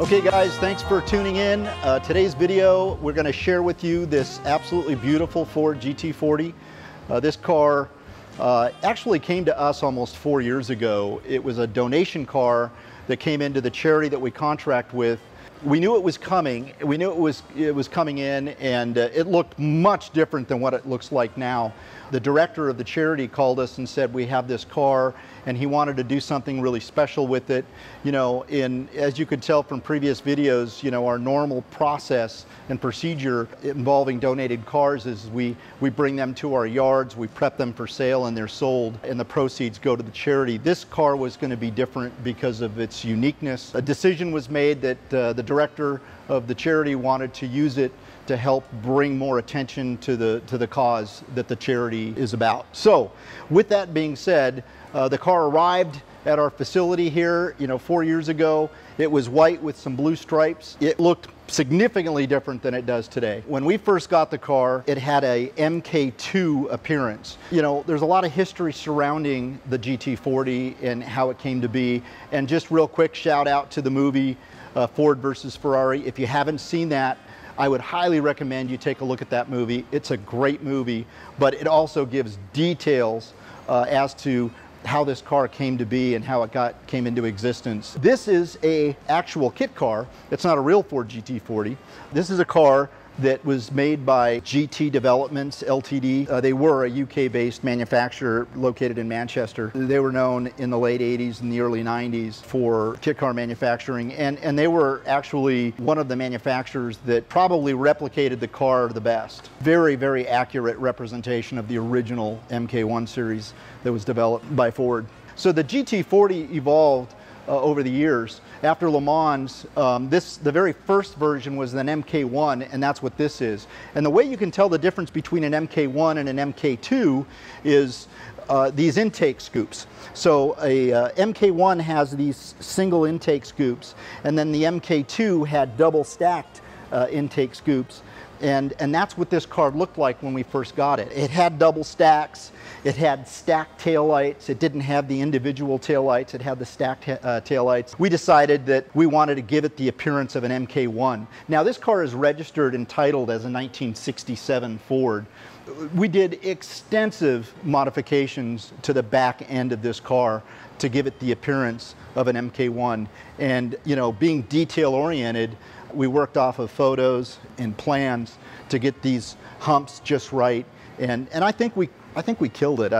Okay guys, thanks for tuning in. Today's video, we're going to share with you this absolutely beautiful Ford GT40. This car actually came to us almost 4 years ago. It was a donation car that came into the charity that we contract with. We knew it was coming. We knew it was coming in, and it looked much different than what it looks like now. The director of the charity called us and said, we have this car, and he wanted to do something really special with it. You know, as you could tell from previous videos, you know, our normal process and procedure involving donated cars is we bring them to our yards, we prep them for sale, and they're sold, and the proceeds go to the charity. This car was going to be different because of its uniqueness. A decision was made that the director of the charity wanted to use it to help bring more attention to the cause that the charity is about. So with that being said, the car arrived at our facility here, 4 years ago. It was white with some blue stripes. It looked significantly different than it does today. When we first got the car, it had a MK2 appearance. You know, there's a lot of history surrounding the GT40 and how it came to be. And just real quick, shout out to the movie Ford versus Ferrari. If you haven't seen that, I would highly recommend you take a look at that movie. It's a great movie, but it also gives details as to how this car came to be and how it came into existence. This is an actual kit car. It's not a real Ford GT40. This is a car that was made by GT Developments Ltd. They were a UK-based manufacturer located in Manchester. They were known in the late 80s and the early 90s for kit car manufacturing, and they were actually one of the manufacturers that probably replicated the car the best. Very, very accurate representation of the original MK1 series that was developed by Ford. So the GT40 evolved over the years. After Le Mans, the very first version was an MK1, and that's what this is. And the way you can tell the difference between an MK1 and an MK2 is these intake scoops. So a MK1 has these single intake scoops, and then the MK2 had double stacked intake scoops. And that's what this car looked like when we first got it. It had double stacks, it had stacked taillights, it didn't have the individual taillights, it had the stacked taillights. We decided that we wanted to give it the appearance of an MK1. Now this car is registered and titled as a 1967 Ford. We did extensive modifications to the back end of this car to give it the appearance of an MK1. And being detail oriented, we worked off of photos and plans to get these humps just right, and I think we killed it.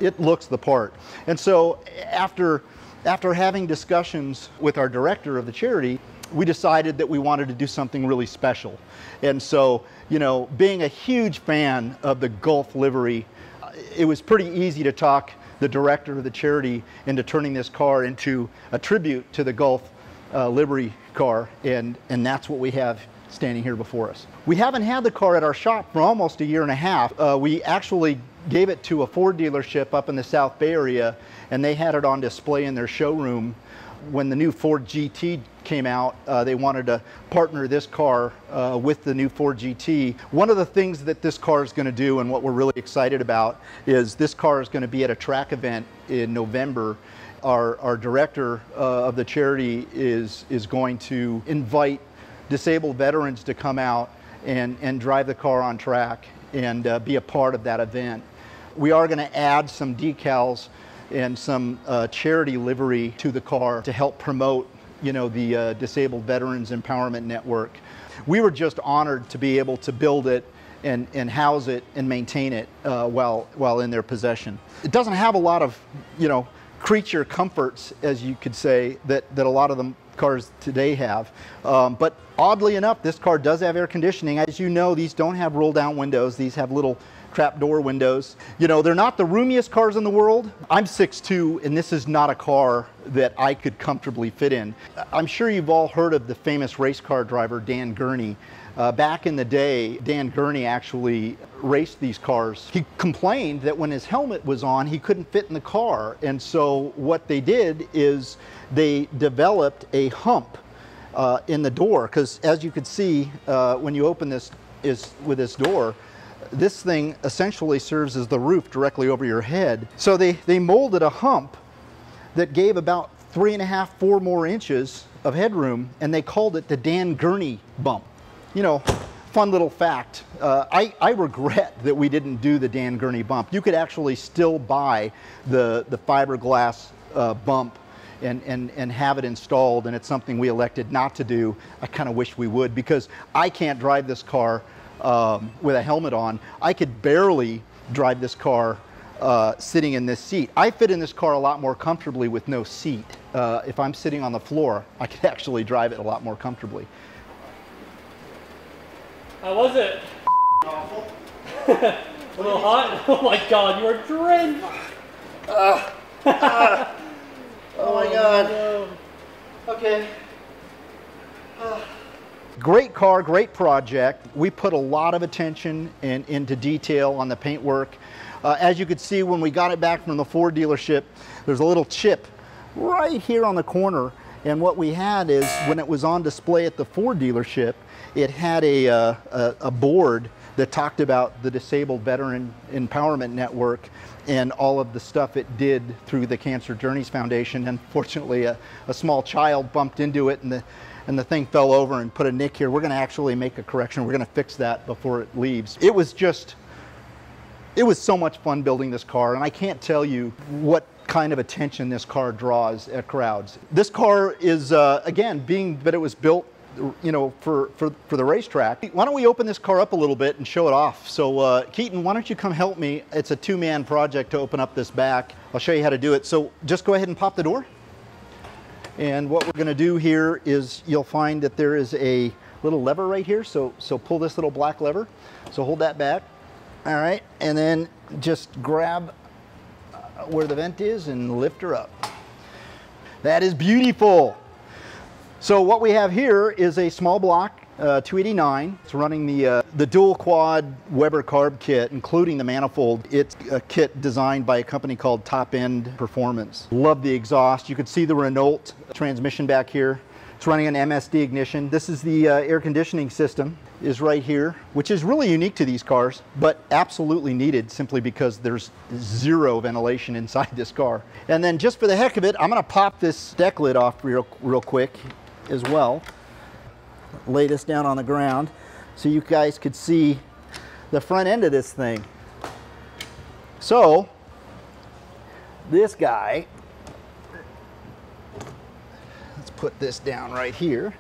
It looks the part. And so after having discussions with our director of the charity, we decided that we wanted to do something really special. And so, being a huge fan of the Gulf livery, it was pretty easy to talk the director of the charity into turning this car into a tribute to the Gulf livery car, and that's what we have standing here before us. We haven't had the car at our shop for almost a year and a half. We actually gave it to a Ford dealership up in the South Bay area, and they had it on display in their showroom. When the new Ford GT came out, they wanted to partner this car with the new Ford GT. One of the things that this car is going to do, and what we're really excited about, is this car is going to be at a track event in November. Our director of the charity is going to invite disabled veterans to come out and drive the car on track and be a part of that event. We are going to add some decals and some charity livery to the car to help promote, the Disabled Veterans Empowerment Network. We were just honored to be able to build it and house it and maintain it while in their possession. It doesn't have a lot of, creature comforts, as you could say, that a lot of the cars today have. But oddly enough, this car does have air conditioning. As you know, these don't have roll down windows. These have little trap door windows. They're not the roomiest cars in the world. I'm 6'2", and this is not a car that I could comfortably fit in. I'm sure you've all heard of the famous race car driver, Dan Gurney. Back in the day, Dan Gurney actually raced these cars. He complained that when his helmet was on, he couldn't fit in the car. And so what they did is they developed a hump in the door, because as you could see when you open this with this door, this thing essentially serves as the roof directly over your head. So they molded a hump that gave about 3.5, 4 more inches of headroom, and they called it the Dan Gurney bump. You know, fun little fact. I regret that we didn't do the Dan Gurney bump. You could actually still buy the fiberglass bump and have it installed, and it's something we elected not to do. I kind of wish we would, because I can't drive this car with a helmet on. I could barely drive this car sitting in this seat. I fit in this car a lot more comfortably with no seat. If I'm sitting on the floor, I could actually drive it a lot more comfortably. How was it? Awful. A little hot? Oh my god, you are drenched! Oh my God. No. Okay. Great car, great project. We put a lot of attention into detail on the paintwork. As you could see, when we got it back from the Ford dealership, there's a little chip right here on the corner. And what we had is, when it was on display at the Ford dealership, it had a board that talked about the Disabled Veteran Empowerment Network and all of the stuff it did through the Cancer Journeys Foundation. Unfortunately, a small child bumped into it, and the thing fell over and put a nick here. We're going to actually make a correction. We're going to fix that before it leaves. It was so much fun building this car, and I can't tell you what kind of attention this car draws at crowds. This car is, again, being that it was built, you know, for the racetrack. Why don't we open this car up a little bit and show it off? So Keaton, why don't you come help me? It's a two-man project to open up this back. I'll show you how to do it. So just go ahead and pop the door. And what we're going to do here is, you'll find that there is a little lever right here. So pull this little black lever. So hold that back. All right, and then just grab where the vent is and lift her up. That is beautiful. So what we have here is a small block 289. It's running the dual quad Weber carb kit, including the manifold. It's a kit designed by a company called Top End Performance. Love the exhaust. You can see the Renault transmission back here. It's running an MSD ignition. This is the air conditioning system is right here, which is really unique to these cars, but absolutely needed simply because there's zero ventilation inside this car. And then just for the heck of it, I'm gonna pop this deck lid off real quick as well. Lay this down on the ground so you guys could see the front end of this thing. So this guy, let's put this down right here.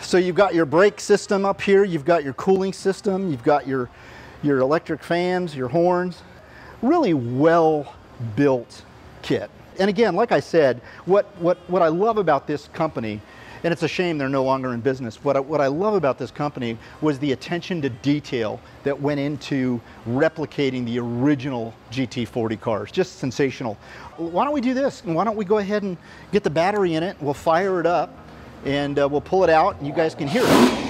So you've got your brake system up here, you've got your cooling system, you've got your electric fans, your horns. Really well built kit. And again, like I said, what I love about this company, and it's a shame they're no longer in business, what I love about this company was the attention to detail that went into replicating the original GT40 cars. Just sensational. Why don't we do this? And why don't we go ahead and get the battery in it, we'll fire it up, and we'll pull it out and you guys can hear it.